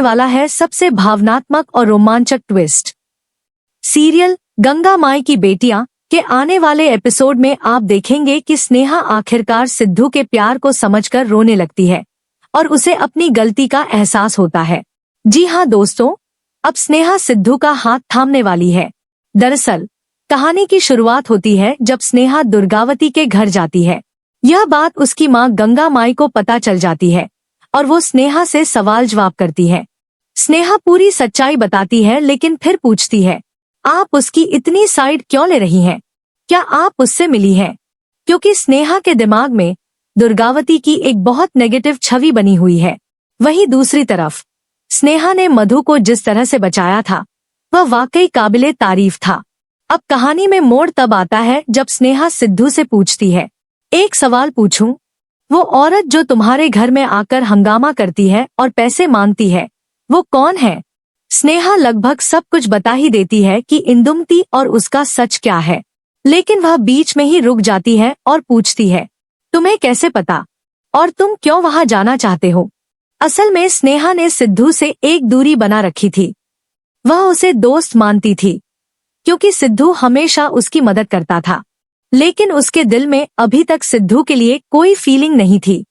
वाला है सबसे भावनात्मक और रोमांचक ट्विस्ट। सीरियल गंगा माई की बेटियां के आने वाले एपिसोड में आप देखेंगे कि स्नेहा आखिरकार सिद्धू के प्यार को समझकर रोने लगती है और उसे अपनी गलती का एहसास होता है। जी हाँ दोस्तों, अब स्नेहा सिद्धू का हाथ थामने वाली है। दरअसल कहानी की शुरुआत होती है जब स्नेहा दुर्गावती के घर जाती है। यह बात उसकी मां गंगा माई को पता चल जाती है और वो स्नेहा से सवाल जवाब करती है। स्नेहा पूरी सच्चाई बताती है लेकिन फिर पूछती है, आप उसकी इतनी साइड क्यों ले रही हैं? क्या आप उससे मिली हैं? क्योंकि स्नेहा के दिमाग में दुर्गावती की एक बहुत नेगेटिव छवि बनी हुई है। वहीं दूसरी तरफ स्नेहा ने मधु को जिस तरह से बचाया था वह वाकई काबिले तारीफ था। अब कहानी में मोड़ तब आता है जब स्नेहा सिद्धू से पूछती है, एक सवाल पूछूं? वो औरत जो तुम्हारे घर में आकर हंगामा करती है और पैसे मांगती है, वो कौन है? स्नेहा लगभग सब कुछ बता ही देती है कि इंदुमती और उसका सच क्या है, लेकिन वह बीच में ही रुक जाती है और पूछती है, तुम्हें कैसे पता और तुम क्यों वहां जाना चाहते हो? असल में स्नेहा ने सिद्धू से एक दूरी बना रखी थी। वह उसे दोस्त मानती थी क्योंकि सिद्धू हमेशा उसकी मदद करता था, लेकिन उसके दिल में अभी तक सिद्धू के लिए कोई फीलिंग नहीं थी।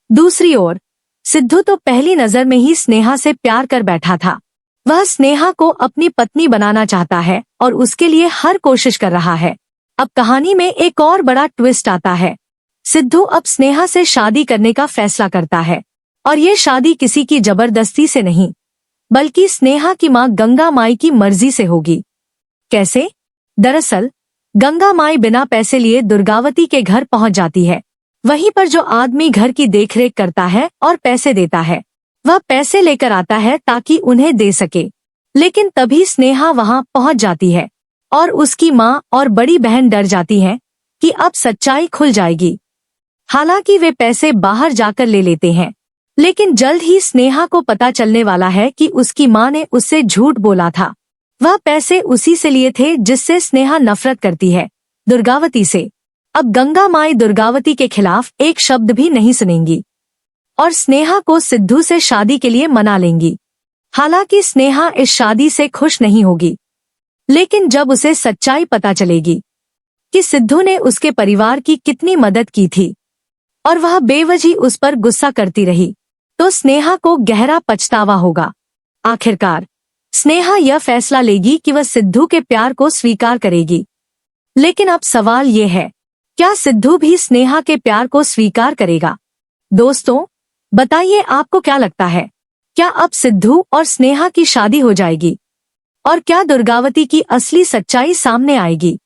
दूसरी ओर सिद्धू तो पहली नजर में ही स्नेहा से प्यार कर बैठा था। वह स्नेहा को अपनी पत्नी बनाना चाहता है और उसके लिए हर कोशिश कर रहा है। अब कहानी में एक और बड़ा ट्विस्ट आता है। सिद्धू अब स्नेहा से शादी करने का फैसला करता है और ये शादी किसी की जबरदस्ती से नहीं बल्कि स्नेहा की मां गंगा माई की मर्जी से होगी। कैसे? दरअसल गंगा माई बिना पैसे लिए दुर्गावती के घर पहुंच जाती है। वहीं पर जो आदमी घर की देखरेख करता है और पैसे देता है वह पैसे लेकर आता है ताकि उन्हें दे सके, लेकिन तभी स्नेहा वहां पहुंच जाती है और उसकी मां और बड़ी बहन डर जाती हैं कि अब सच्चाई खुल जाएगी। हालांकि वे पैसे बाहर जाकर ले लेते हैं, लेकिन जल्द ही स्नेहा को पता चलने वाला है कि उसकी मां ने उससे झूठ बोला था। वह पैसे उसी से लिए थे जिससे स्नेहा नफरत करती है, दुर्गावती से। अब गंगा माई दुर्गावती के खिलाफ एक शब्द भी नहीं सुनेंगी और स्नेहा को सिद्धू से शादी के लिए मना लेंगी। हालांकि स्नेहा इस शादी से खुश नहीं होगी, लेकिन जब उसे सच्चाई पता चलेगी कि सिद्धू ने उसके परिवार की कितनी मदद की थी और वह बेवजह उस पर गुस्सा करती रही, तो स्नेहा को गहरा पछतावा होगा। आखिरकार स्नेहा यह फैसला लेगी कि वह सिद्धू के प्यार को स्वीकार करेगी। लेकिन अब सवाल ये है, क्या सिद्धू भी स्नेहा के प्यार को स्वीकार करेगा? दोस्तों बताइए, आपको क्या लगता है? क्या अब सिद्धू और स्नेहा की शादी हो जाएगी और क्या दुर्गावती की असली सच्चाई सामने आएगी?